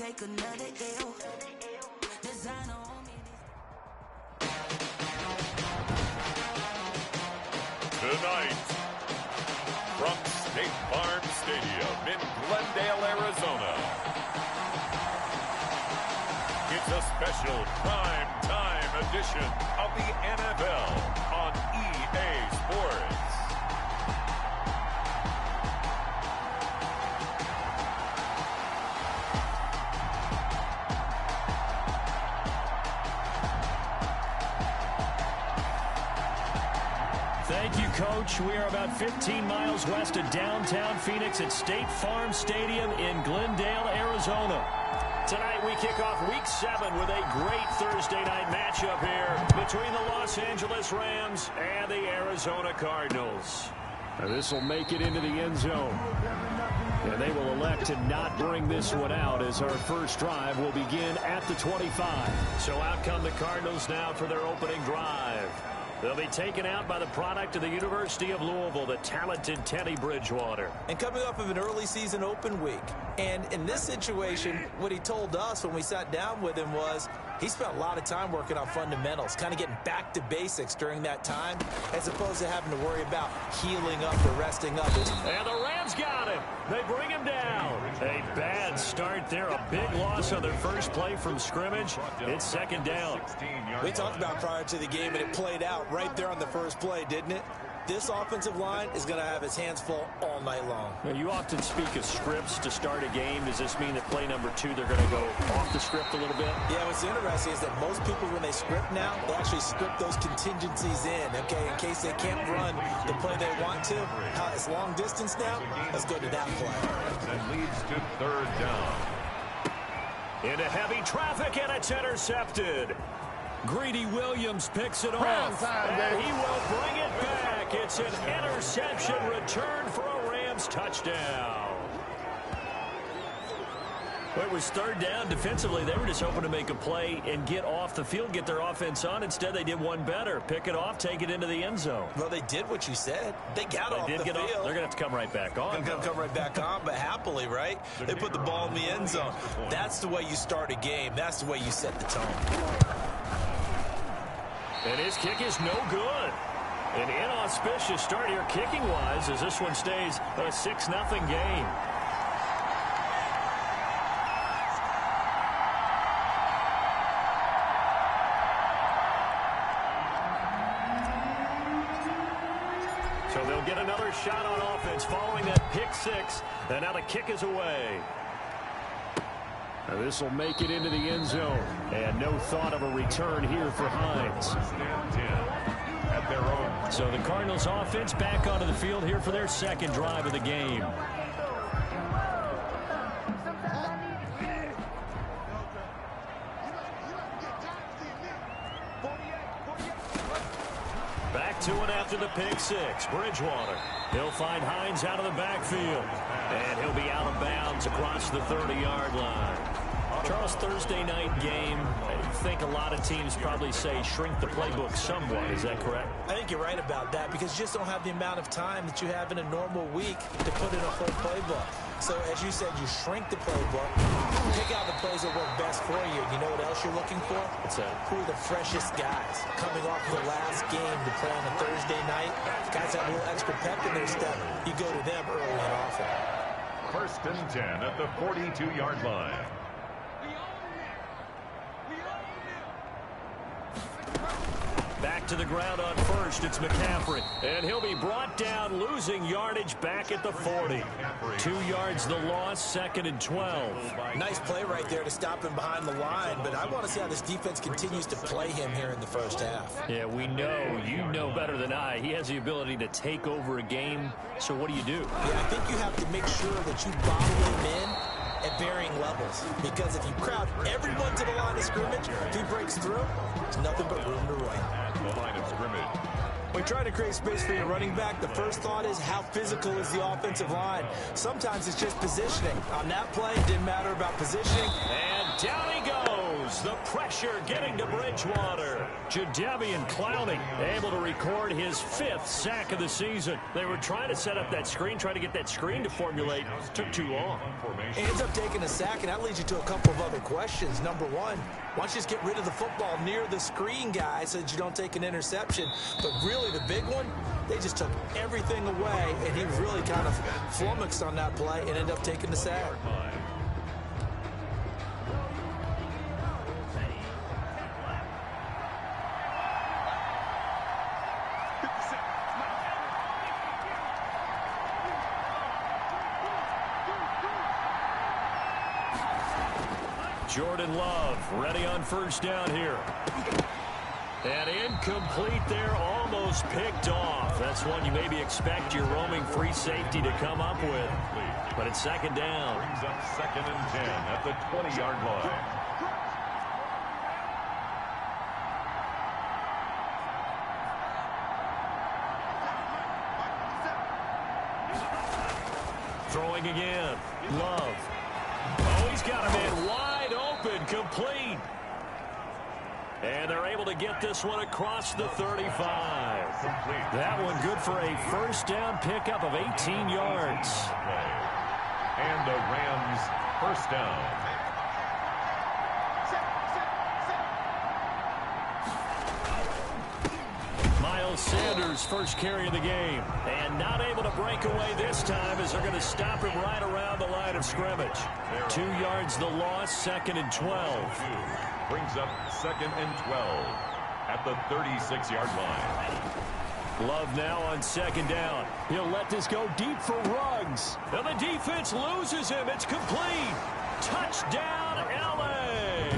take another L. Designer on me. Tonight, from State Farm Stadium in Glendale, Arizona, it's a special prime-time edition of the NFL on EA Sports. Thank you, Coach. We are about 15 miles west of downtown Phoenix at State Farm Stadium in Glendale, Arizona. Tonight we kick off Week 7 with a great Thursday night matchup here between the Los Angeles Rams and the Arizona Cardinals. This will make it into the end zone. And they will elect to not bring this one out as our first drive will begin at the 25. So out come the Cardinals now for their opening drive. They'll be taken out by the product of the University of Louisville, the talented Teddy Bridgewater. And coming off of an early season open week. And in this situation, what he told us when we sat down with him was he spent a lot of time working on fundamentals, kind of getting back to basics during that time, as opposed to having to worry about healing up or resting up. And the Rams got him. They bring him down. A bad start there. A big loss on their first play from scrimmage. It's second down. We talked about prior to the game, and it played out right there on the first play, didn't it? This offensive line is going to have its hands full all night long. Now, you often speak of scripts to start a game. Does this mean that play number 2, they're going to go off the script a little bit? Yeah, what's interesting is that most people, when they script now, they actually script those contingencies in, okay, in case they can't run the play they want to. It's long distance now. Let's go to that play. And leads to third down. Into heavy traffic, and it's intercepted. Greedy Williams picks it off, and he will bring it back. It's an interception return for a Rams touchdown. Well, it was third down. Defensively, they were just hoping to make a play and get off the field, get their offense on. Instead, they did one better. Pick it off, take it into the end zone. Well, they did what you said. They got off the field. They're going to have to come right back on. They're going to come right back on, but happily, right? They put the ball in the end zone. That's the way you start a game. That's the way you set the tone. And his kick is no good. An inauspicious start here kicking-wise as this one stays a 6-0 game. So they'll get another shot on offense following that pick 6. And now the kick is away. This will make it into the end zone. And no thought of a return here for Hines. At their own. So the Cardinals offense back onto the field here for their second drive of the game. Back to it after the pick 6. Bridgewater. He'll find Hines out of the backfield. And he'll be out of bounds across the 30-yard line. Charles, Thursday night game, I think a lot of teams probably say shrink the playbook somewhat. Is that correct? I think you're right about that because you just don't have the amount of time that you have in a normal week to put in a full playbook. So, as you said, you shrink the playbook, pick out the plays that work best for you. You know what else you're looking for? What's that? Who are the freshest guys coming off the last game to play on a Thursday night? Guys have a little extra pep in their step. You go to them early and often. First and 10 at the 42-yard line. Back to the ground on first. It's McCaffrey. And he'll be brought down, losing yardage back at the 40. 2 yards the loss, second and 12. Nice play right there to stop him behind the line, but I want to see how this defense continues to play him here in the first half. Yeah, we know, you know better than I, he has the ability to take over a game. So what do you do? Yeah, I think you have to make sure that you bottle him in at varying levels, because if you crowd everyone to the line of scrimmage, if he breaks through, there's nothing but room to run. The line of scrimmage. When trying to create space for your running back, the first thought is how physical is the offensive line. Sometimes it's just positioning. On that play, it didn't matter about positioning. And down he goes. goes. The pressure getting to Bridgewater. Jadeveon Clowney able to record his 5th sack of the season. They were trying to set up that screen, trying to get that screen to formulate. Took too long. He ends up taking a sack, and that leads you to a couple of other questions. Number one, why don't you just get rid of the football near the screen guy so that you don't take an interception? But really, the big one, they just took everything away, and he really kind of flummoxed on that play and ended up taking the sack. Jordan Love ready on first down here. And incomplete there, almost picked off. That's one you maybe expect your roaming free safety to come up with. But it's second down. Brings up 2nd and 10 at the 20-yard line. Throwing again. Love. Oh, he's got a man wide open, complete. And they're able to get this one across the 35. That one good for a first down pickup of 18 yards. And the Rams first down. Miles Sanders first carry of the game. And not able to break away this time as they're going to stop him right around the line of scrimmage. 2 yards the loss, 2nd and 12. Brings up 2nd and 12 at the 36-yard line. Love now on second down. He'll let this go deep for Ruggs. And the defense loses him. It's complete. Touchdown, L.A.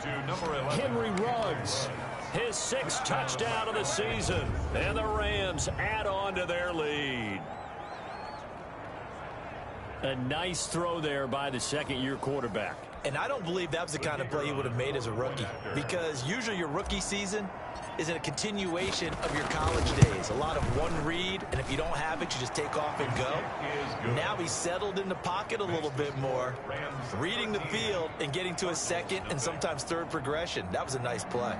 To number 11. Henry Ruggs. His 6th touchdown of the season. And the Rams add on to their lead. A nice throw there by the second-year quarterback. And I don't believe that was the kind of play he would have made as a rookie, because usually your rookie season is a continuation of your college days. A lot of one read, and if you don't have it, you just take off and go. Now he's settled in the pocket a little bit more, reading the field and getting to a second and sometimes third progression. That was a nice play.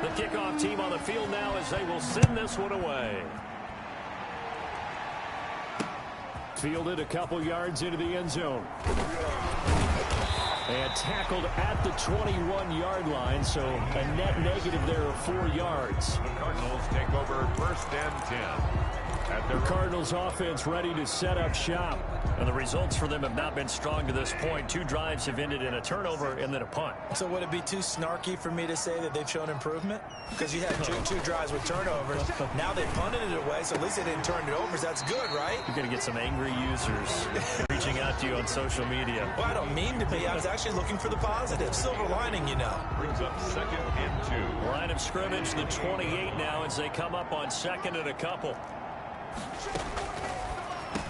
The kickoff team on the field now as they will send this one away. Fielded a couple yards into the end zone. And tackled at the 21-yard line, so a net negative there of 4 yards. The Cardinals take over 1st and 10. The Cardinals offense ready to set up shop. And the results for them have not been strong to this point. 2 drives have ended in a turnover and then a punt. So would it be too snarky for me to say that they've shown improvement? Because you had two drives with turnovers. Now they punted it away, so at least they didn't turn it over. So that's good, right? You're going to get some angry users reaching out to you on social media. Well, I don't mean to be. I was actually looking for the positive. Silver lining, you know. Brings up 2nd and 2. Line of scrimmage, the 28 now as they come up on 2nd and a couple.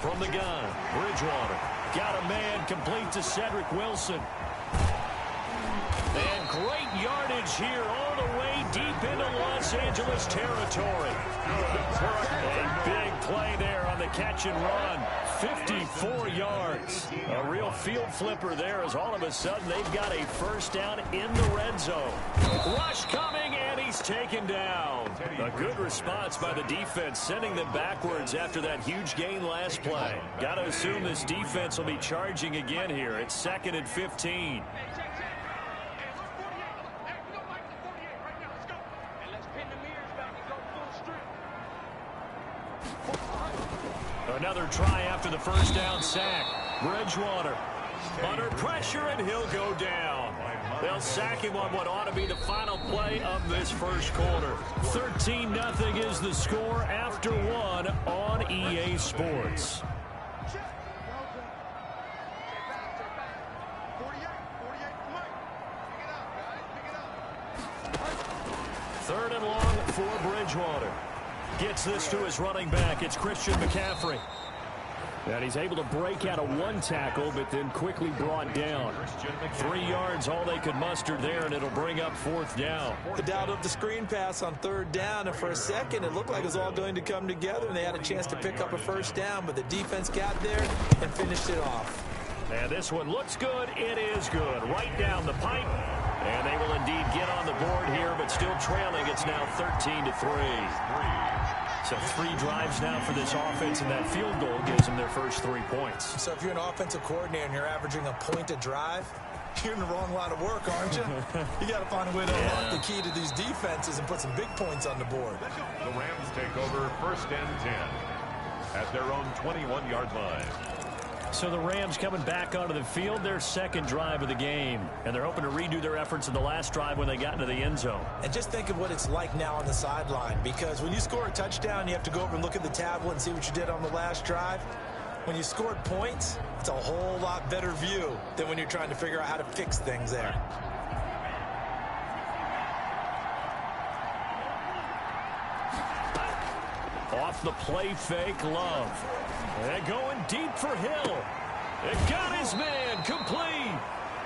From the gun, Bridgewater. Got a man complete to Cedric Wilson. And great yardage here all the way deep into Los Angeles territory. A big play there on the catch and run. 54 yards. A real field flipper there as all of a sudden they've got a first down in the red zone. Rush coming, and he's taken down. A good response by the defense, sending them backwards after that huge gain last play. Got to assume this defense will be charging again here. It's 2nd and 15. Another try after the first down sack. Bridgewater under pressure, and he'll go down. They'll sack him on what ought to be the final play of this first quarter. 13-0 is the score after 1 on EA Sports. Third and long for Bridgewater. Gets this to his running back. It's Christian McCaffrey. And he's able to break out of one tackle, but then quickly brought down. 3 yards, all they could muster there, and it'll bring up 4th down. The doubt of the screen pass on 3rd down, and for a second, it looked like it was all going to come together, and they had a chance to pick up a 1st down, but the defense got there and finished it off. And this one looks good. It is good. Right down the pipe. And they will indeed get on the board here, but still trailing. It's now 13-3. So 3 drives now for this offense, and that field goal gives them their first 3 points. So if you're an offensive coordinator and you're averaging a point a drive, you're in the wrong line of work, aren't you? You got to find a way to unlock the key to these defenses and put some big points on the board. The Rams take over 1st and 10 at their own 21-yard line. So the Rams coming back onto the field, their 2nd drive of the game. And they're hoping to redo their efforts in the last drive when they got into the end zone. And just think of what it's like now on the sideline, because when you score a touchdown, you have to go over and look at the tablet and see what you did on the last drive. When you scored points, it's a whole lot better view than when you're trying to figure out how to fix things there. Off the play fake, Love. And going deep for Hill. It got his man complete.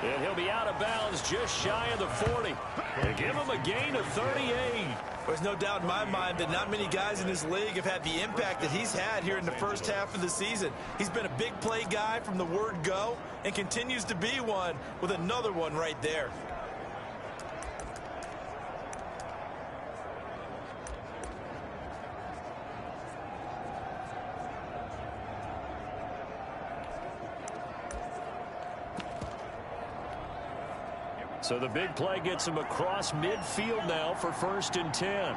And he'll be out of bounds just shy of the 40. They give him a gain of 38. There's no doubt in my mind that not many guys in this league have had the impact that he's had here in the first half of the season. He's been a big play guy from the word go and continues to be one with another one right there. So the big play gets him across midfield now for 1st and 10.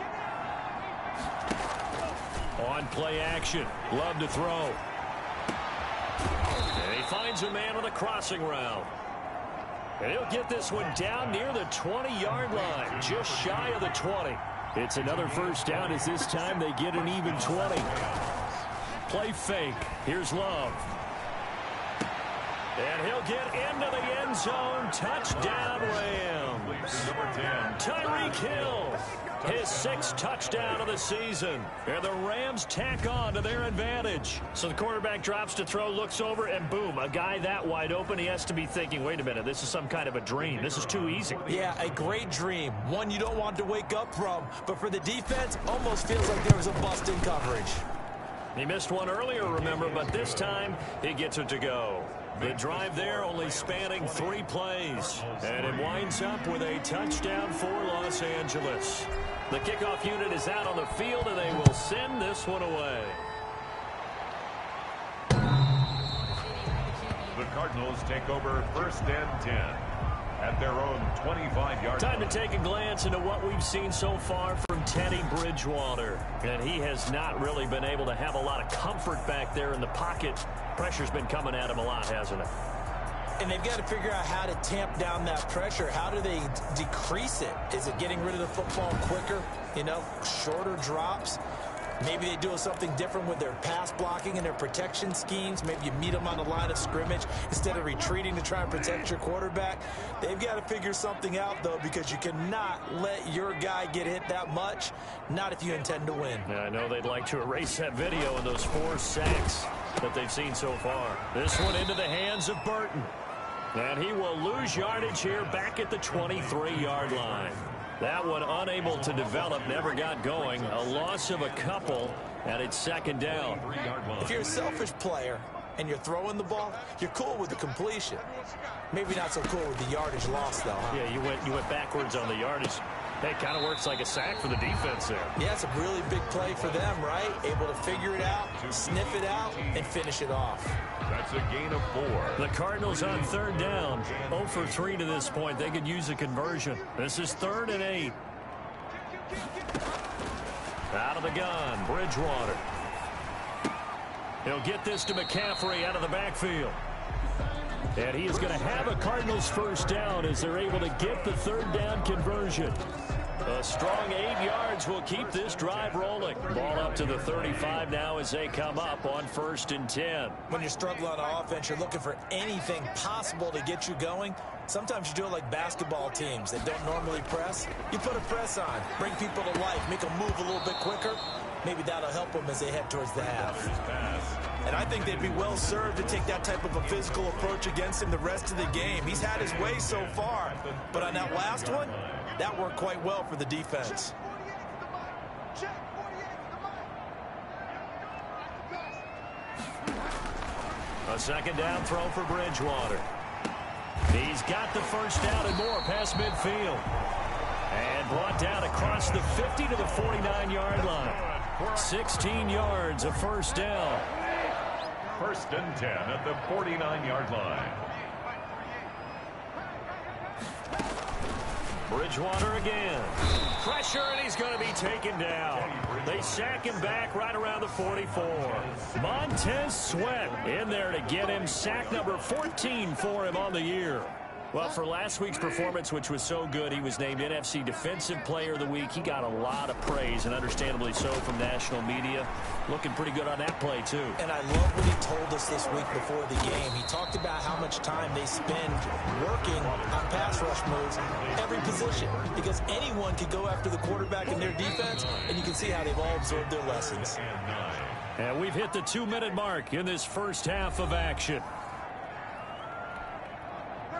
On play action. Love to throw. And he finds a man on the crossing route. And he'll get this one down near the 20-yard line, just shy of the 20. It's another 1st down as this time they get an even 20. Play fake. Here's Love. And he'll get into the end zone. Touchdown, Rams. Tyreek Hill, his 6th touchdown of the season. And the Rams tack on to their advantage. So the quarterback drops to throw, looks over, and boom, a guy that wide open, he has to be thinking, wait a minute, this is some kind of a dream. This is too easy. Yeah, a great dream. One you don't want to wake up from. But for the defense, almost feels like there was a bust in coverage. He missed one earlier, remember, but this time he gets it to go. The drive there only spanning 3 plays. And it winds up with a touchdown for Los Angeles. The kickoff unit is out on the field, and they will send this one away. The Cardinals take over 1st and 10 at their own 25-yard line. Time to take a glance into what we've seen so far from Teddy Bridgewater. And he has not really been able to have a lot of comfort back there in the pocket. Pressure's been coming at him a lot, hasn't it? And they've got to figure out how to tamp down that pressure. How do they decrease it? Is it getting rid of the football quicker? You know, shorter drops? Maybe they do something different with their pass blocking and their protection schemes. Maybe you meet them on the line of scrimmage instead of retreating to try and protect your quarterback. They've got to figure something out, though, because you cannot let your guy get hit that much, not if you intend to win. Yeah, I know they'd like to erase that video and those 4 sacks that they've seen so far. This one into the hands of Burton. And he will lose yardage here back at the 23-yard line. That one unable to develop, never got going. A loss of a couple, and it's 2nd down. If you're a selfish player and you're throwing the ball, you're cool with the completion. Maybe not so cool with the yardage loss, though, huh? Yeah, you went backwards on the yardage. Hey, kind of works like a sack for the defense there. Yeah, it's a really big play for them, right? Able to figure it out, sniff it out, and finish it off. That's a gain of 4. The Cardinals on 3rd down. 0 for 3 to this point. They could use a conversion. This is 3rd and 8. Out of the gun, Bridgewater. He'll get this to McCaffrey out of the backfield. And he is going to have a Cardinals 1st down as they're able to get the 3rd down conversion. A strong 8 yards will keep this drive rolling. Ball up to the 35 now as they come up on 1st and 10. When you're struggling on offense, you're looking for anything possible to get you going. Sometimes you do it like basketball teams that don't normally press. You put a press on, bring people to life, make them move a little bit quicker. maybe that'll help them as they head towards the half. Pass. And I think they'd be well served to take that type of a physical approach against him the rest of the game. He's had his way so far, but on that last one, that worked quite well for the defense. A second down throw for Bridgewater. He's got the first down and more past midfield. And brought down across the 50 to the 49-yard line. 16 yards, a first down. First and 10 at the 49-yard line. Bridgewater again. Pressure, and he's going to be taken down. They sack him back right around the 44. Montez Sweat in there to get him sack number 14 for him on the year. Well, for last week's performance, which was so good, he was named NFC Defensive Player of the Week. He got a lot of praise, and understandably so, from national media. Looking pretty good on that play, too. And I love what he told us this week before the game. He talked about how much time they spend working on pass rush moves, every position, because anyone could go after the quarterback in their defense, and you can see how they've all absorbed their lessons. And we've hit the 2-minute mark in this first half of action.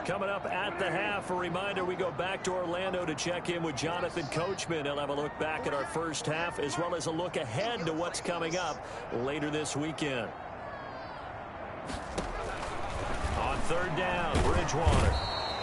Coming up at the half, a reminder, we go back to Orlando to check in with Jonathan Coachman. He'll have a look back at our first half as well as a look ahead to what's coming up later this weekend. On third down, Bridgewater.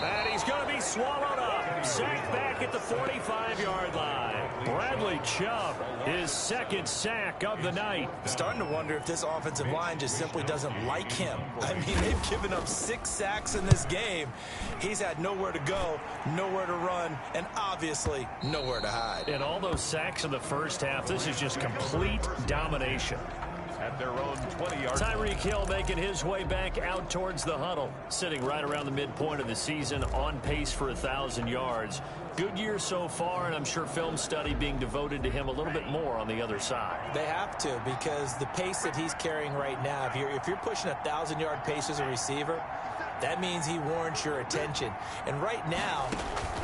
And he's going to be swallowed up. Sacked back at the 45-yard line. Bradley Chubb, his second sack of the night. Starting to wonder if this offensive line just simply doesn't like him. I mean, they've given up 6 sacks in this game. He's had nowhere to go, nowhere to run, and obviously nowhere to hide. And all those sacks in the first half, this is just complete domination. At their own 20-yard line. Tyreek Hill making his way back out towards the huddle. Sitting right around the midpoint of the season, on pace for 1,000 yards. Good year so far, and I'm sure film study being devoted to him a little bit more on the other side. They have to, because the pace that he's carrying right now, if you're pushing 1,000-yard pace as a receiver, that means he warrants your attention. And right now,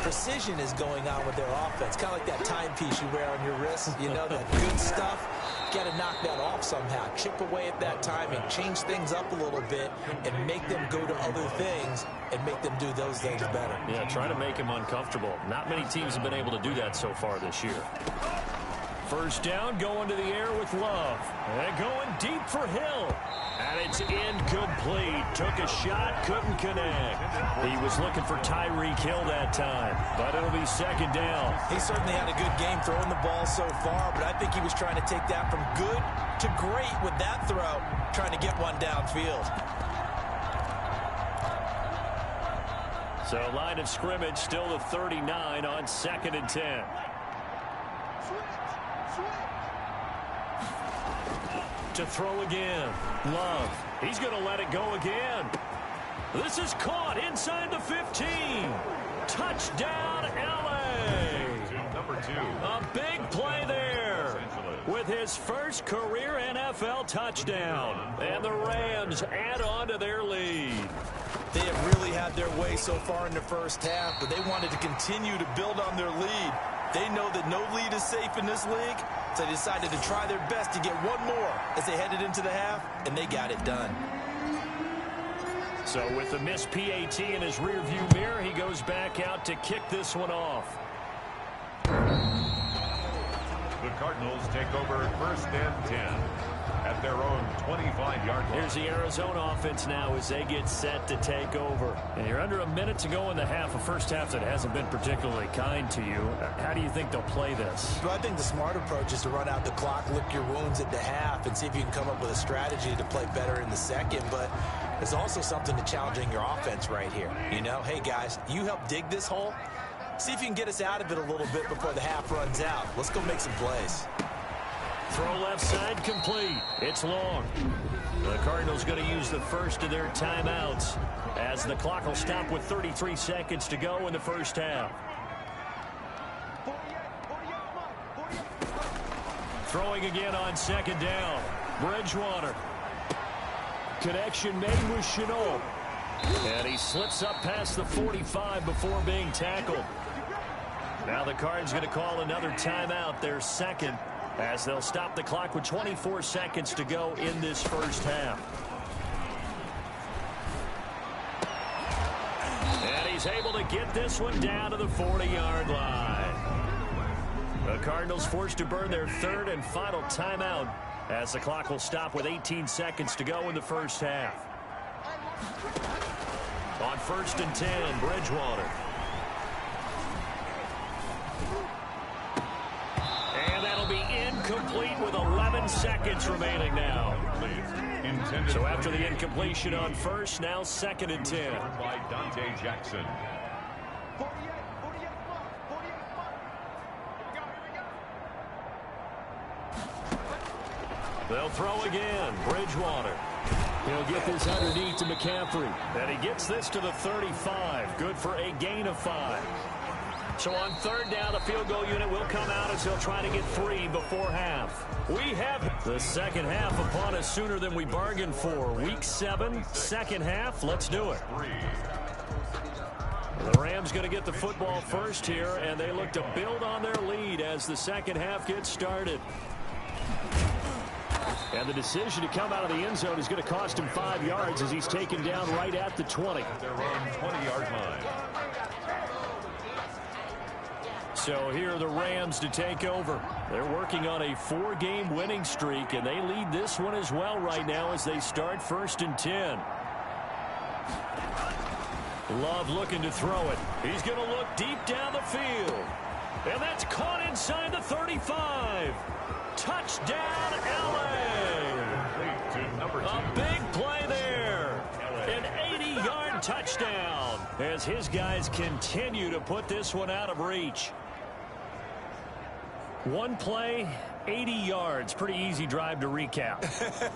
precision is going on with their offense. Kind of like that timepiece you wear on your wrist. You know, that good stuff. Got to knock that off somehow. Chip away at that timing. Change things up a little bit and make them go to other things and make them do those things better. Yeah, try to make him uncomfortable. Not many teams have been able to do that so far this year. First down, going to the air with Love. And going deep for Hill. And it's incomplete. Took a shot, couldn't connect. He was looking for Tyreek Hill that time, but it'll be second down. He certainly had a good game throwing the ball so far, but I think he was trying to take that from good to great with that throw, trying to get one downfield. So line of scrimmage still the 39 on 2nd and 10. To throw again. Love. He's going to let it go again. This is caught inside the 15. Touchdown, L.A. Number 2. A big play there with his first career NFL touchdown. And the Rams add on to their lead. They have really had their way so far in the first half, but they wanted to continue to build on their lead. They know that no lead is safe in this league, so they decided to try their best to get one more as they headed into the half, and they got it done. So with the missed PAT in his rearview mirror, he goes back out to kick this one off. The Cardinals take over first and 10 at their own 25-yard line. Here's the Arizona offense now as they get set to take over. And you're under a minute to go in the half, a first half that hasn't been particularly kind to you. How do you think they'll play this? Well, I think the smart approach is to run out the clock, lick your wounds at the half, and see if you can come up with a strategy to play better in the second. But there's also something to challenging your offense right here. You know, hey, guys, you help dig this hole. See if you can get us out of it a little bit before the half runs out. Let's go make some plays. Throw left side complete. It's long. The Cardinals going to use the first of their timeouts as the clock will stop with 33 seconds to go in the first half. Throwing again on second down. Bridgewater. Connection made with Chenault. And he slips up past the 45 before being tackled. Now the Cards going to call another timeout, their second. as they'll stop the clock with 24 seconds to go in this first half. And he's able to get this one down to the 40-yard line. The Cardinals forced to burn their third and final timeout as the clock will stop with 18 seconds to go in the first half. On 1st and 10, Bridgewater. And that'll be incomplete with 11 seconds remaining now. So after the incompletion on first, now 2nd and 10. By Dante Jackson. They'll throw again. Bridgewater. He'll get this underneath to McCaffrey. And he gets this to the 35. Good for a gain of 5. So on 3rd down, the field goal unit will come out as they'll try to get 3 before half. We have the second half upon us sooner than we bargained for. Week 7, second half. Let's do it. The Rams going to get the football first here, and they look to build on their lead as the second half gets started. And the decision to come out of the end zone is going to cost him 5 yards as he's taken down right at the 20. Their own 20-yard line. So here are the Rams to take over. They're working on a 4-game winning streak, and they lead this one as well right now as they start 1st and 10. Love looking to throw it. He's going to look deep down the field. And that's caught inside the 35. Touchdown, L.A. A big play there. An 80-yard touchdown as his guys continue to put this one out of reach. One play, 80 yards. Pretty easy drive to recap.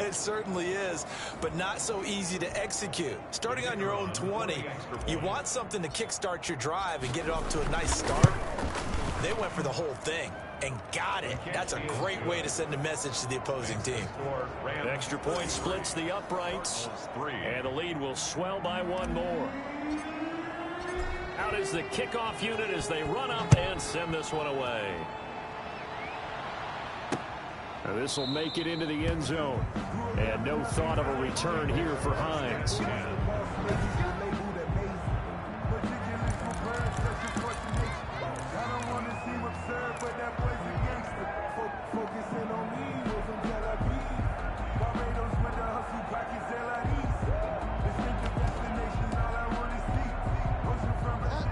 It certainly is, but not so easy to execute. Starting on your own 20, you want something to kickstart your drive and get it off to a nice start. They went for the whole thing and got it. That's a great way to send a message to the opposing team. An extra point splits the uprights, and the lead will swell by 1 more. Out is the kickoff unit as they run up and send this one away. Now this will make it into the end zone. And no thought of a return here for Hines.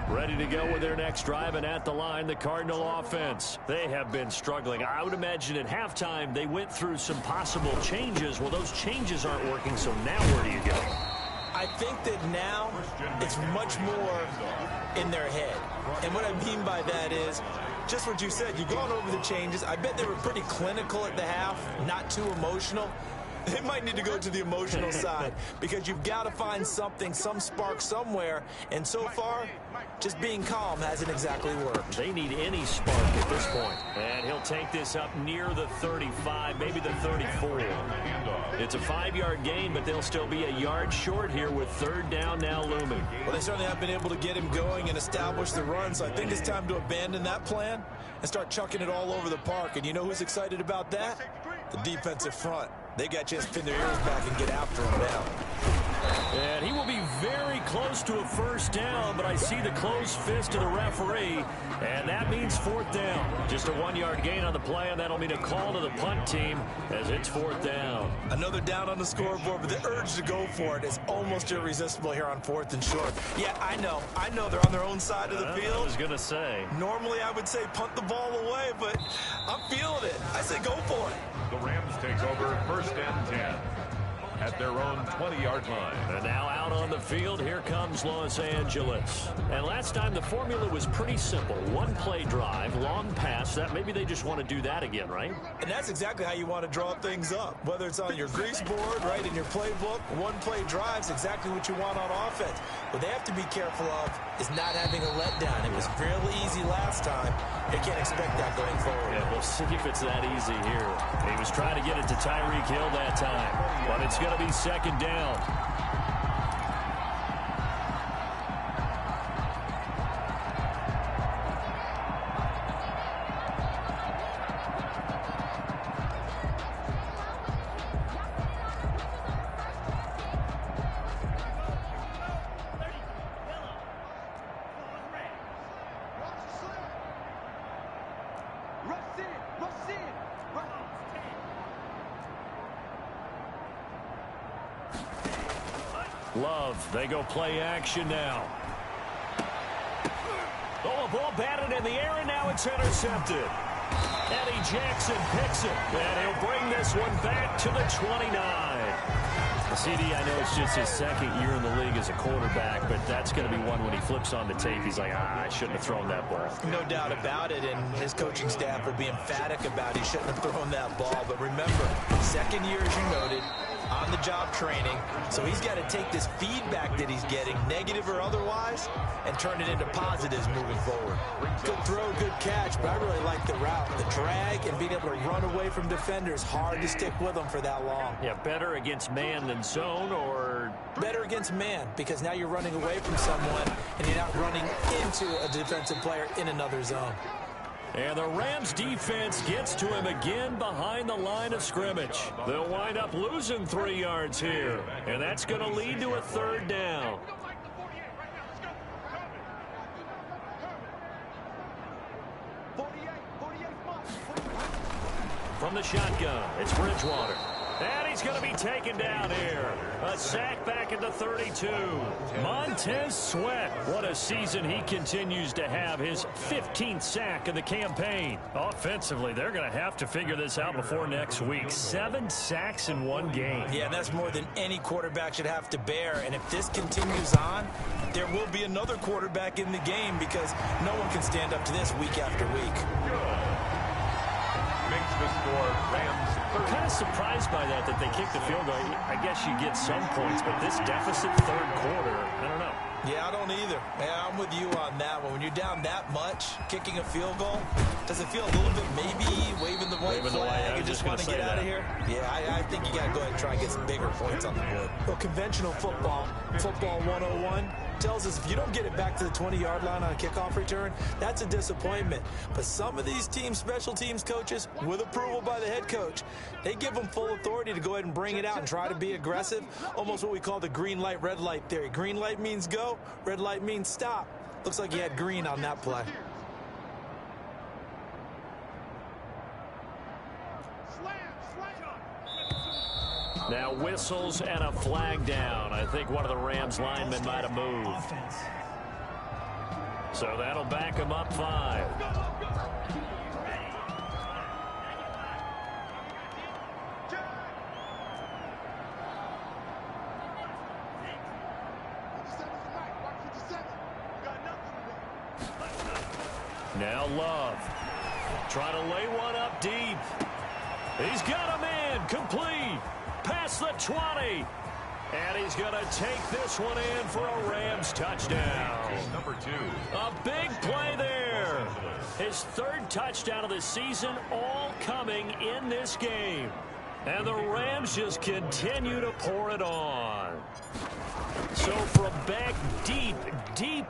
Ready to go with their next drive, and at the line, the Cardinal offense. They have been struggling. I would imagine at halftime they went through some possible changes. Well, those changes aren't working, so now where do you go? I think that now it's much more in their head. And what I mean by that is just what you said. You've gone over the changes. I bet they were pretty clinical at the half, not too emotional. They might need to go to the emotional side because you've got to find something, some spark somewhere. And so far, just being calm hasn't exactly worked. They need any spark at this point. And he'll take this up near the 35, maybe the 34. It's a 5-yard gain, but they'll still be a yard short here with 3rd down now looming. Well, they certainly have been able to get him going and establish the run, so I think it's time to abandon that plan and start chucking it all over the park. And you know who's excited about that? The defensive front. They got a chance to pin their ears back and get after him now. And he will be very close to a 1st down, but I see the closed fist of the referee, and that means 4th down. Just a 1-yard gain on the play, and that'll mean a call to the punt team as it's 4th down. Another down on the scoreboard, but the urge to go for it is almost irresistible here on 4th and short. Yeah, I know they're on their own side of the field. I was going to say. Normally I would say punt the ball away, but I'm feeling it. I say go for it. The Rams take over 1st and 10 at their own 20-yard line. And now out on the field, here comes Los Angeles. And last time the formula was pretty simple. 1-play drive, long pass. That maybe they just want to do that again, right? And that's exactly how you want to draw things up. Whether it's on your grease board, right, in your playbook, 1-play drive's exactly what you want on offense. What they have to be careful of is not having a letdown. It was fairly easy last time. They can't expect that going forward. Yeah, we'll see if it's that easy here. He was trying to get it to Tyreek Hill that time, but it's going to be 2nd down. Love, they go play action now. Oh, a ball batted in the air, and now it's intercepted. Eddie Jackson picks it, and he'll bring this one back to the 29. CD, I know it's just his second year in the league as a quarterback, but that's going to be one when he flips on the tape. He's like, I shouldn't have thrown that ball. No doubt about it, and his coaching staff will be emphatic about he shouldn't have thrown that ball. But remember, second year, as you noted, on-the-job training, so he's got to take this feedback that he's getting, negative or otherwise, and turn it into positives moving forward. Good throw, good catch, but I really like the route. The drag and being able to run away from defenders, hard to stick with them for that long. Yeah, better against man than zone, or better against man, because now you're running away from someone and you're not running into a defensive player in another zone. And the Rams defense gets to him again behind the line of scrimmage. They'll wind up losing 3 yards here, and that's going to lead to a third down. From the shotgun, it's Bridgewater. And he's going to be taken down here. A sack back at the 32. Montez Sweat. What a season he continues to have. His 15th sack of the campaign. Offensively, they're going to have to figure this out before next week. 7 sacks in one game. Yeah, and that's more than any quarterback should have to bear. And if this continues on, there will be another quarterback in the game because no one can stand up to this week after week. Makes the score Rams 30. I'm kind of surprised by that they kicked the field goal. I guess you get some points, but this deficit third quarter, I don't know. Yeah, I don't either. Yeah, I'm with you on that one. When you're down that much, kicking a field goal, does it feel a little bit maybe waving the white flag and just want to get out of here? Yeah, I think you got to go ahead and try and get some bigger points on the board. Well, conventional football 101, tells us if you don't get it back to the 20-yard line on a kickoff return, that's a disappointment. But some of these teams, special teams coaches, with approval by the head coach, they give them full authority to go ahead and bring it out and try to be aggressive, almost what we call the green light, red light theory. Green light means go, red light means stop. Looks like he had green on that play. Now whistles and a flag down. I think one of the Rams linemen might have moved. So that'll back him up 5. Now Love. Trying to lay one up deep. He's got a man. Complete. Past the 20. And he's going to take this one in for a Rams touchdown. Number 2. A big play there. His 3rd touchdown of the season, all coming in this game. And the Rams just continue to pour it on. So from back deep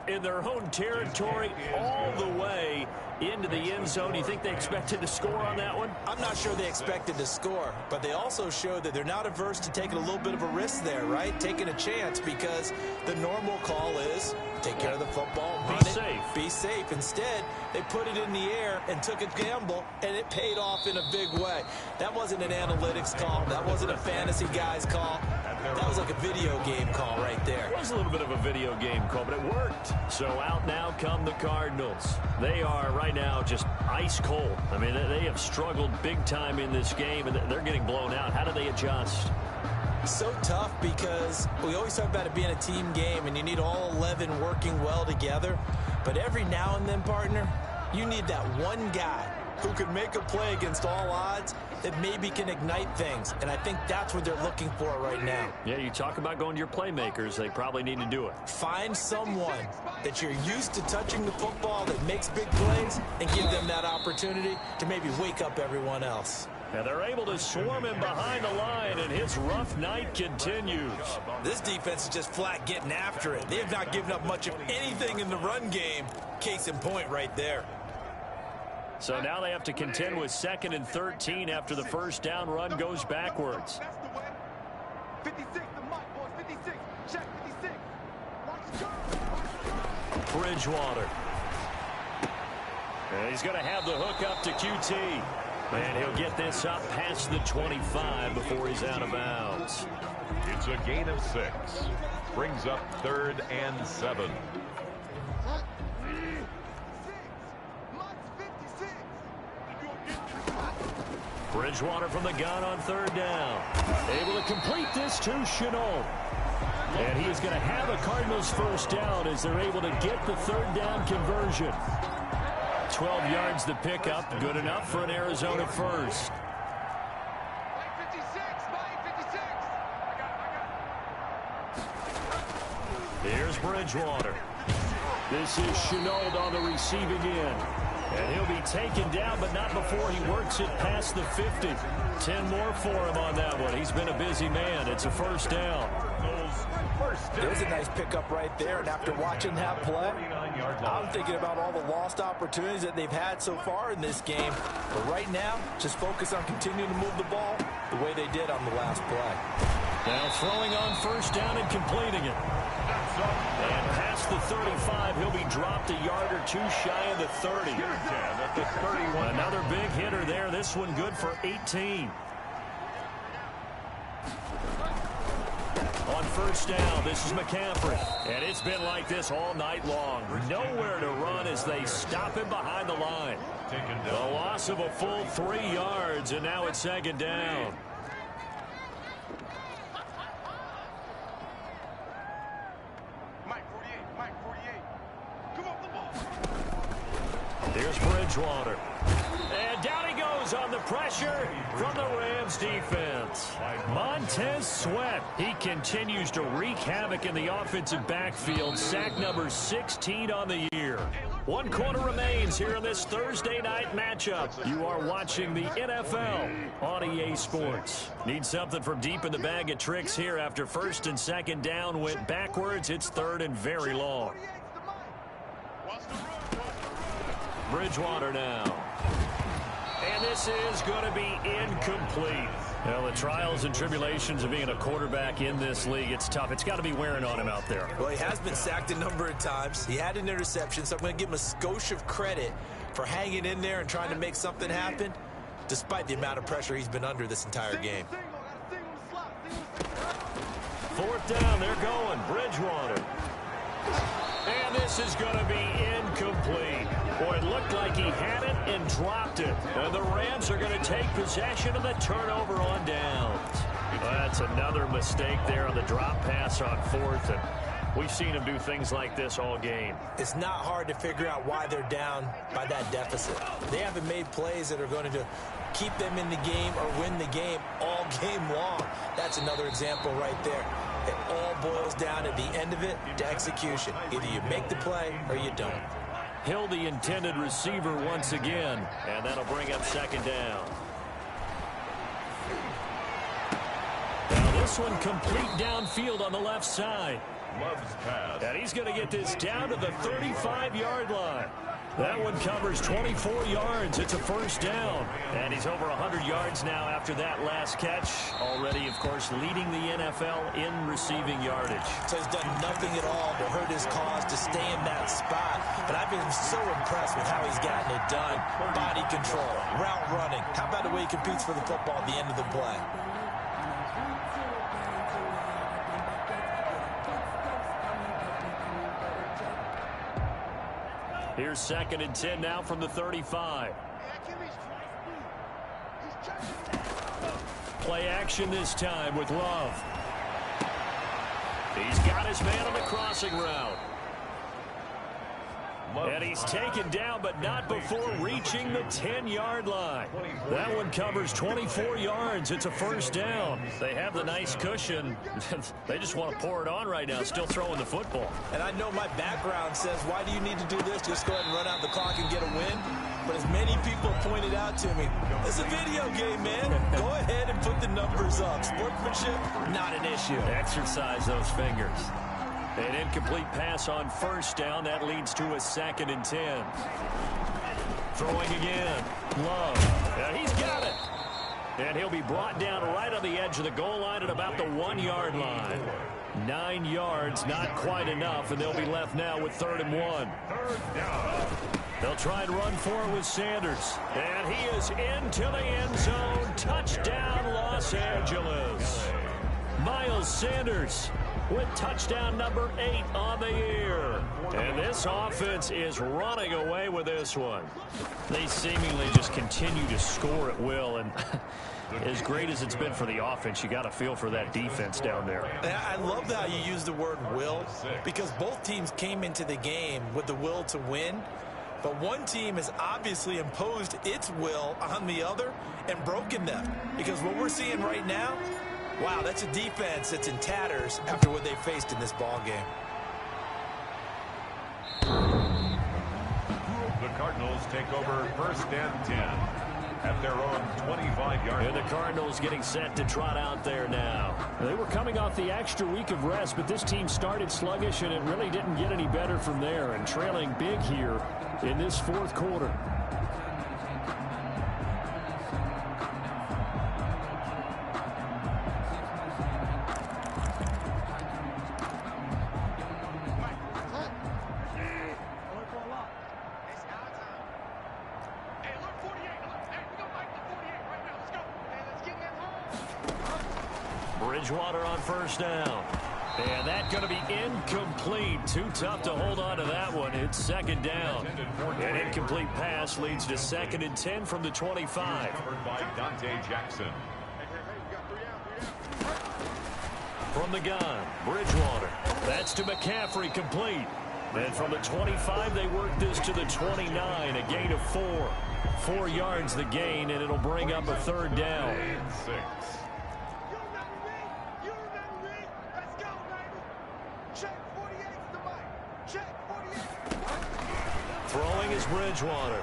in their own territory, all the way into the end zone, you think they expected to score on that one? I'm not sure they expected to score, but they also showed that they're not averse to taking a little bit of a risk there, right? Taking a chance, because the normal call is take care of the football, run it, be safe. Instead, they put it in the air and took a gamble, and it paid off in a big way. That wasn't an analytics call. That wasn't a fantasy guy's call. That was like a video game call right there. It was a little bit of a video game call, but it worked. So out now come the Cardinals. They are right now just ice cold. I mean, they have struggled big time in this game, and they're getting blown out. How do they adjust? So tough, because we always talk about it being a team game, and you need all 11 working well together. But every now and then, partner, you need that one guy who can make a play against all odds that maybe can ignite things. And I think that's what they're looking for right now. Yeah, you talk about going to your playmakers. They probably need to do it. Find someone that you're used to touching the football that makes big plays and give them that opportunity to maybe wake up everyone else. And they're able to swarm him behind the line, and his rough night continues. This defense is just flat getting after it. They have not given up much of anything in the run game. Case in point right there. So now they have to contend with 2nd and 13 after the first down run goes backwards. 56, the mic, boys, 56. Check 56. Watch the Bridgewater. And he's going to have the hook up to QT. And he'll get this up past the 25 before he's out of bounds. It's a gain of 6. brings up 3rd and 7. Bridgewater from the gun on 3rd down. Able to complete this to Chenault. And he is going to have a Cardinals first down as they're able to get the 3rd down conversion. 12 yards to pick up. Good enough for an Arizona first. Here's Bridgewater. This is Chenault on the receiving end. And he'll be taken down, but not before he works it past the 50. 10 more for him on that one. He's been a busy man. It's a first down. There's a nice pickup right there, and after watching that play, I'm thinking about all the lost opportunities that they've had so far in this game. But right now, just focus on continuing to move the ball the way they did on the last play. Now throwing on first down and completing it. And past the 35, he'll be dropped a yard or two shy of the 30. Another big hitter there. This one good for 18. On first down, this is McCaffrey. And it's been like this all night long. Nowhere to run as they stop him behind the line. The loss of a full 3 yards, and now it's 2nd down. Here's Bridgewater. And down he goes on the pressure from the Rams defense. Montez Sweat. He continues to wreak havoc in the offensive backfield. Sack number 16 on the year. 1 quarter remains here in this Thursday night matchup. You are watching the NFL on EA Sports. Need something from deep in the bag of tricks here after 1st and 2nd down went backwards. It's 3rd and very long. Bridgewater now. And this is going to be incomplete. Well, the trials and tribulations of being a quarterback in this league, it's tough. It's got to be wearing on him out there. Well, he has been sacked a number of times. He had an interception, so I'm going to give him a skosh of credit for hanging in there and trying to make something happen, despite the amount of pressure he's been under this entire game. 4th down, they're going. Bridgewater. And this is going to be incomplete. Boy, it looked like he had it and dropped it. And the Rams are going to take possession of the turnover on downs. Well, that's another mistake there on the drop pass on 4th. And we've seen him do things like this all game. It's not hard to figure out why they're down by that deficit. They haven't made plays that are going to keep them in the game or win the game all game long. That's another example right there. It all boils down at the end of it to execution. Either you make the play or you don't. Hill, the intended receiver once again, and that'll bring up 2nd down. Now this one complete downfield on the left side. Love's pass. And he's going to get this down to the 35-yard line. That one covers 24 yards. It's a first down. And he's over 100 yards now after that last catch. Already, of course, leading the NFL in receiving yardage. So he's done nothing at all to hurt his cause to stay in that spot. But I've been so impressed with how he's gotten it done. Body control, route running. How about the way he competes for the football at the end of the play? Here's 2nd and 10 now from the 35. Play action this time with Love. He's got his man on the crossing route. And he's taken down, but not before reaching the 10-yard line. That one covers 24 yards. It's a first down. They have the nice cushion. They just want to pour it on right now, still throwing the football. And I know my background says, why do you need to do this? Just go ahead and run out the clock and get a win. But as many people pointed out to me, it's a video game, man. Go ahead and put the numbers up. Sportsmanship, not an issue. Exercise those fingers. An incomplete pass on first down. That leads to a 2nd and 10. Throwing again. Love. And he's got it. And he'll be brought down right on the edge of the goal line at about the 1-yard line. 9 yards, not quite enough, and they'll be left now with 3rd and 1. They'll try and run for it with Sanders. And he is into the end zone. Touchdown, Los Angeles. Miles Sanders with touchdown number 8 on the year. And this offense is running away with this one. They seemingly just continue to score at will, and as great as it's been for the offense, you got to feel for that defense down there. I love how you use the word will, because both teams came into the game with the will to win, but one team has obviously imposed its will on the other and broken them. Because what we're seeing right now, wow, that's a defense that's in tatters after what they faced in this ball game. The Cardinals take over 1st and 10 at their own 25-yard line. And the Cardinals getting set to trot out there now. They were coming off the extra week of rest, but this team started sluggish, and it really didn't get any better from there, and trailing big here in this 4th quarter. Bridgewater on 1st down. And that's going to be incomplete. Too tough to hold on to that one. It's 2nd down. An incomplete pass leads to 2nd and 10 from the 25. Covered by Dante Jackson. From the gun, Bridgewater. That's to McCaffrey, complete. And from the 25, they work this to the 29. A gain of 4. 4 yards the gain, and it'll bring up a 3rd down. 6. Throwing is Bridgewater.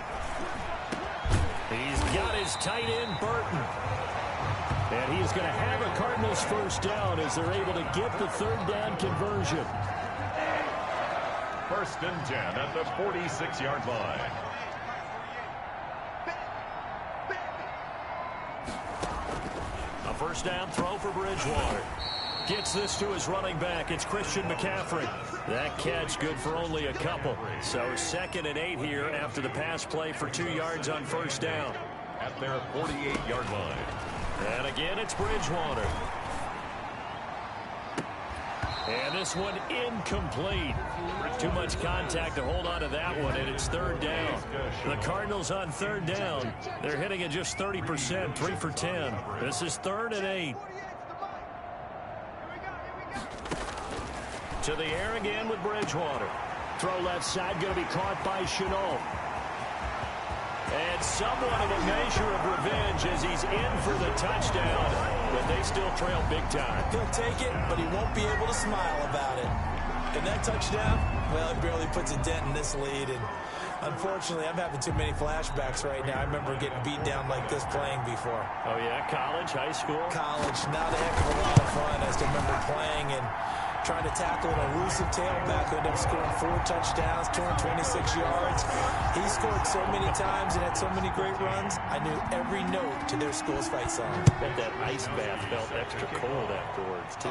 He's got his tight end, Burton. And he's going to have a Cardinals 1st down as they're able to get the 3rd down conversion. 1st and 10 at the 46-yard line. A 1st down throw for Bridgewater. Gets this to his running back. It's Christian McCaffrey. That catch good for only a couple. So 2nd and 8 here after the pass play for 2 yards on 1st down. At their 48-yard line. And again, it's Bridgewater. And this one incomplete. Too much contact to hold on to that one, and it's 3rd down. The Cardinals on 3rd down. They're hitting at just 30%, 3 for 10. This is 3rd and 8. To the air again with Bridgewater. Throw left side, going to be caught by Chenault. And somewhat of a measure of revenge as he's in for the touchdown, but they still trail big time. He'll take it, but he won't be able to smile about it. And that touchdown, well, it barely puts a dent in this lead. And unfortunately, I'm having too many flashbacks right now. I remember getting beat down like this playing before. Oh, yeah? College, high school? College. Not a heck of a lot of fun. I still remember playing and trying to tackle an elusive tailback who ended up scoring 4 touchdowns, 226 yards. He scored so many times and had so many great runs, I knew every note to their school's fight song. Bet that ice bath felt extra cold afterwards, too.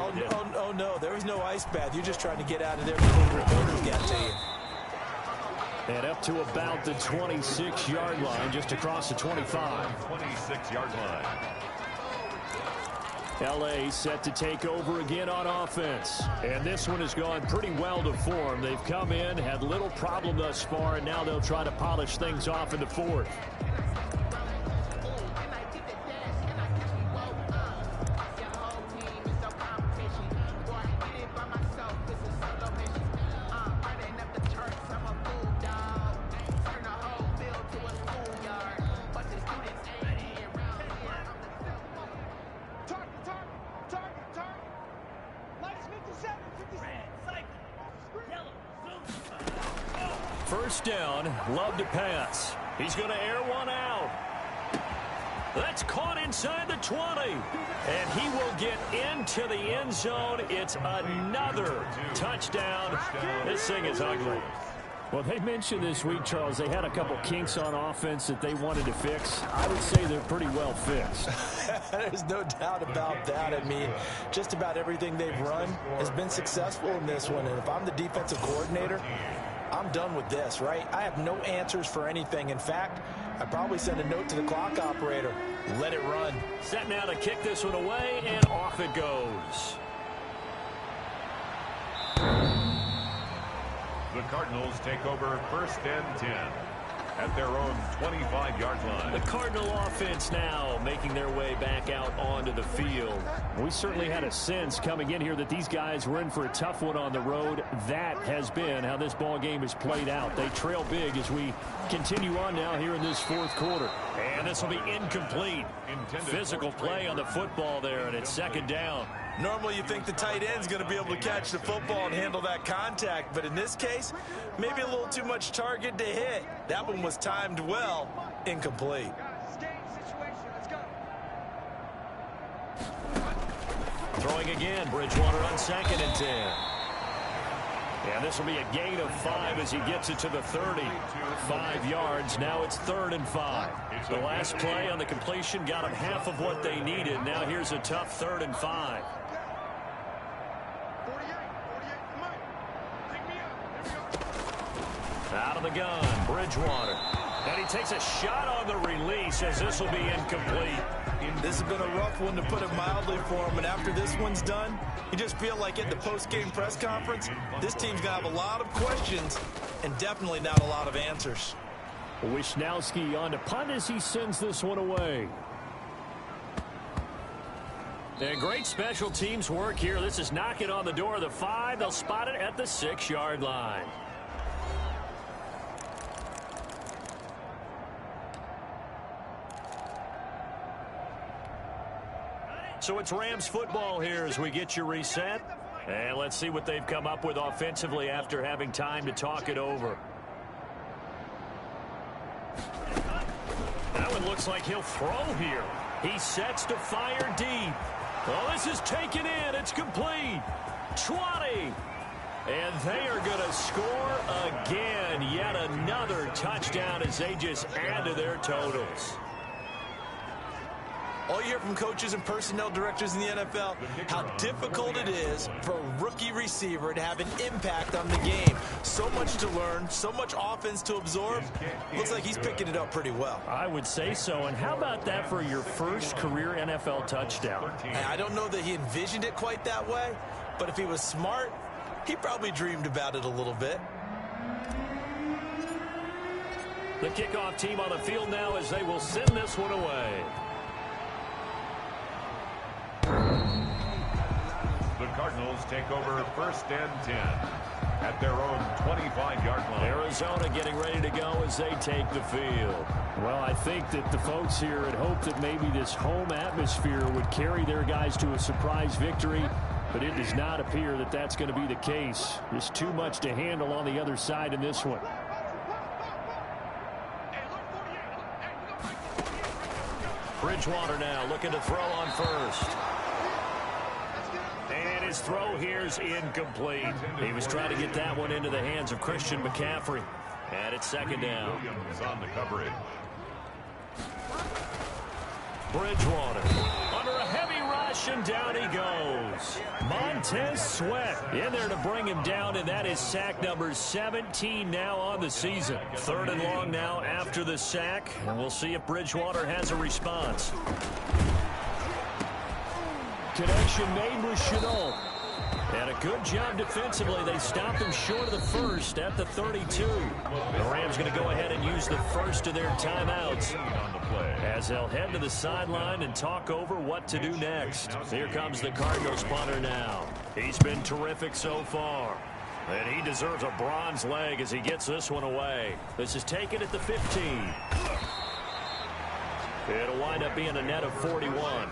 Oh, no, there was no ice bath. You're just trying to get out of there before the reporters got to you. And up to about the 26-yard line, just across the 25. 26-yard line. L.A. set to take over again on offense. And this one has gone pretty well to form. They've come in, had little problem thus far, and now they'll try to polish things off in the 4th. First down, Love to pass. He's going to air one out. That's caught inside the 20. And he will get into the end zone. It's another touchdown. This thing is ugly. Well, they mentioned this week, Charles, they had a couple kinks on offense that they wanted to fix. I would say they're pretty well fixed. There's no doubt about that. I mean, just about everything they've run has been successful in this one. And if I'm the defensive coordinator, I'm done with this, right? I have no answers for anything. In fact, I'd probably send a note to the clock operator. Let it run. Set now to kick this one away, and off it goes. The Cardinals take over 1st and 10 at their own 25-yard line. The Cardinal offense now making their way back out onto the field. We certainly had a sense coming in here that these guys were in for a tough one on the road. That has been how this ball game has played out. They trail big as we continue on now here in this fourth quarter. And this will be incomplete. Physical play on the football there, and it's 2nd down. Normally you think the tight end's going to be able to catch the football and handle that contact, but in this case, maybe a little too much target to hit. That one was timed well, incomplete. Throwing again, Bridgewater on 2nd and 10. And this will be a gain of 5 as he gets it to the 30. 5 yards. Now it's 3rd and 5. The last play on the completion got them half of what they needed. Now here's a tough 3rd and 5. Out of the gun, Bridgewater. And he takes a shot on the release as this will be incomplete. This has been a rough one, to put it mildly, for him. And after this one's done, you just feel like at the post-game press conference, this team's going to have a lot of questions and definitely not a lot of answers. Wisnowski on to punt as he sends this one away. And great special teams work here. This is knocking on the door of the 5. They'll spot it at the 6-yard line. So it's Rams football here as we get you reset. And let's see what they've come up with offensively after having time to talk it over. That one looks like he'll throw here. He sets to fire deep. Oh, this is taken in. It's complete. 20. And they are going to score again. Yet another touchdown as they just add to their totals. All you hear from coaches and personnel directors in the NFL, how difficult it is for a rookie receiver to have an impact on the game. So much to learn, so much offense to absorb. Looks like he's picking it up pretty well. I would say so. And how about that for your first career NFL touchdown? I don't know that he envisioned it quite that way, but if he was smart, he probably dreamed about it a little bit. The kickoff team on the field now as they will send this one away. The Cardinals take over 1st and 10 at their own 25-yard line. Arizona getting ready to go as they take the field. Well, I think that the folks here had hoped that maybe this home atmosphere would carry their guys to a surprise victory, but it does not appear that that's going to be the case. There's too much to handle on the other side in this one. Bridgewater now looking to throw on first. And his throw here is incomplete. He was trying to get that one into the hands of Christian McCaffrey. And it's 2nd down. Williams on the coverage. Bridgewater under a heavy rush, and down he goes. Montez Sweat in there to bring him down, and that is sack number 17 now on the season. 3rd and long now after the sack, and we'll see if Bridgewater has a response. Connection made with Chenault. And a good job defensively. They stopped him short of the first at the 32. The Rams going to go ahead and use the first of their timeouts as they'll head to the sideline and talk over what to do next. Here comes the Cardinals punter now. He's been terrific so far. And he deserves a bronze leg as he gets this one away. This is taken at the 15. It'll wind up being a net of 41.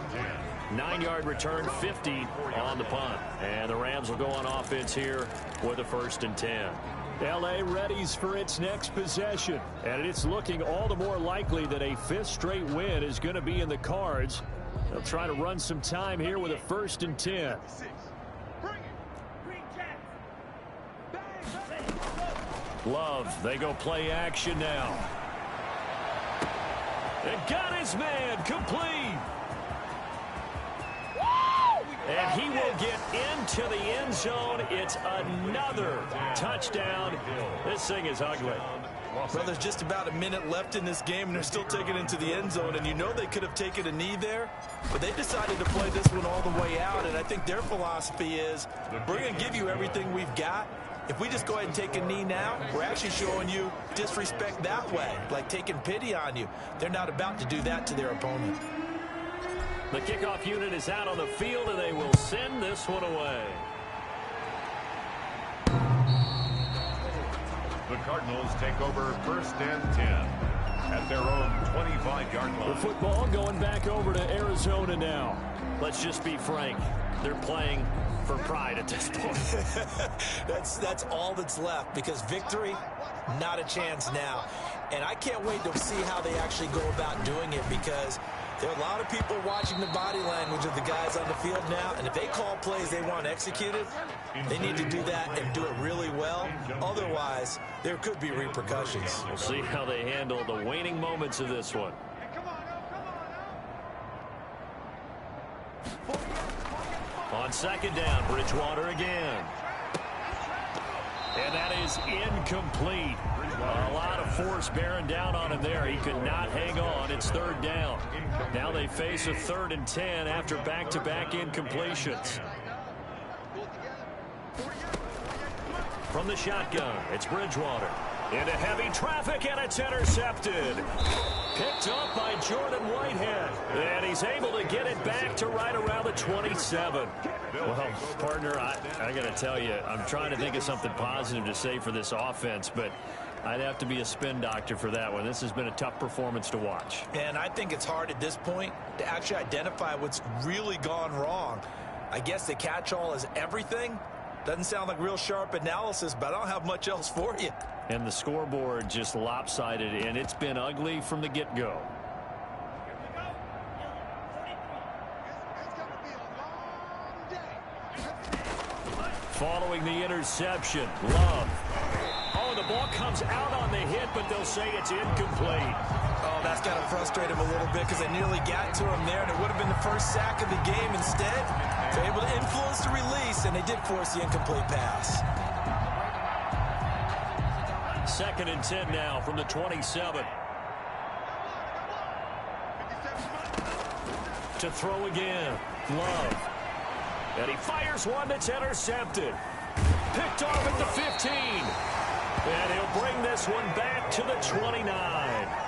9-yard return, 50 on the punt. And the Rams will go on offense here with a 1st and 10. L.A. readies for its next possession. And it's looking all the more likely that a 5th straight win is going to be in the cards. They'll try to run some time here with a 1st and 10. Love, they go play action now. And got his man complete. And he will get into the end zone. It's another touchdown. This thing is ugly. Well, there's just about a minute left in this game, and they're still taking it into the end zone. And you know they could have taken a knee there, but they decided to play this one all the way out. And I think their philosophy is, we're going to give you everything we've got, if we just go ahead and take a knee now, we're actually showing you disrespect that way, like taking pity on you. They're not about to do that to their opponent. The kickoff unit is out on the field, and they will send this one away. The Cardinals take over 1st and 10 at their own 25-yard line. The football going back over to Arizona now. Let's just be frank. They're playing for pride at this point. That's all that's left, because victory, not a chance now. And I can't wait to see how they actually go about doing it, because there are a lot of people watching the body language of the guys on the field now, and if they call plays they want executed, they need to do that and do it really well. Otherwise, there could be repercussions. We'll see how they handle the waning moments of this one. On 2nd down, Bridgewater again. And that is incomplete. A lot of force bearing down on him there. He could not hang on. It's 3rd down. Now they face a 3rd and 10 after back-to-back incompletions. From the shotgun, it's Bridgewater. Into heavy traffic, and it's intercepted. Picked up by Jordan Whitehead. And he's able to get it back to right around the 27. Well, partner, I got to tell you, I'm trying to think of something positive to say for this offense, but I'd have to be a spin doctor for that one. This has been a tough performance to watch. And I think it's hard at this point to actually identify what's really gone wrong. I guess the catch-all is everything. Doesn't sound like real sharp analysis, but I don't have much else for you. And the scoreboard just lopsided, and it's been ugly from the get-go. Following the interception, Love. Oh, the ball comes out on the hit, but they'll say it's incomplete. Oh, that's got to frustrate him a little bit, because they nearly got to him there, and it would have been the first sack of the game. Instead, they're able to influence the release, and they did force the incomplete pass. 2nd and 10 now from the 27. To throw again, Love. And he fires one that's intercepted. Picked off at the 15. And he'll bring this one back to the 29.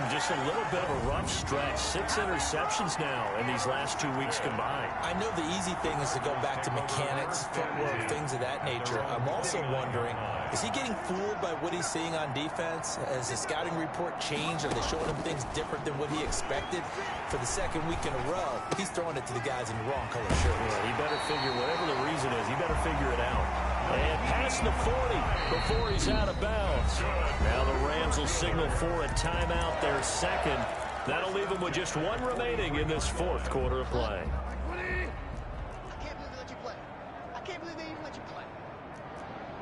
Just a little bit of a rough stretch. 6 interceptions now in these last 2 weeks combined. I know the easy thing is to go back to mechanics, footwork, things of that nature. I'm also wondering, is he getting fooled by what he's seeing on defense? Has the scouting report changed? Are they showing him things different than what he expected? For the 2nd week in a row, he's throwing it to the guys in the wrong color shirt. Yeah, he better figure, whatever the reason is, he better figure it out. And past the 40 before he's out of bounds. Now the Rams will signal for a timeout, their 2nd. That'll leave them with just 1 remaining in this 4th quarter of play. I can't believe they let you play. I can't believe they even let you play.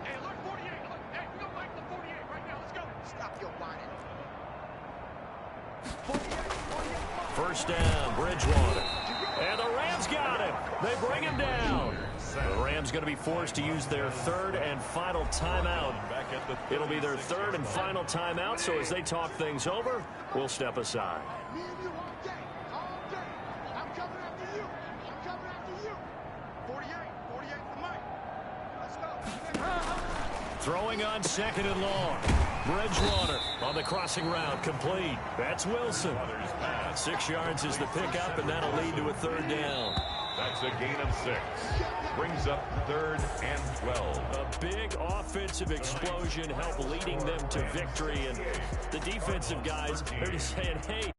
Hey, look, 48. Look, hey, we go back to 48 right now. Let's go. Stop your whining. 48. 1st down, Bridgewater. And the Rams got him. They bring him down. The Rams going to be forced to use their 3rd and final timeout. It'll be their 3rd and final timeout, so as they talk things over, we'll step aside. Me and you all day. All day. I'm coming after you. I'm coming after you. 48. 48 for Mike. Let's go. Throwing on 2nd and long. Bridgewater on the crossing route, complete. That's Wilson. 6 yards is the pickup, and that'll lead to a 3rd down. That's a gain of 6. Brings up 3rd and 12. A big offensive explosion helped leading them to victory, and the defensive guys, they're just saying, hey,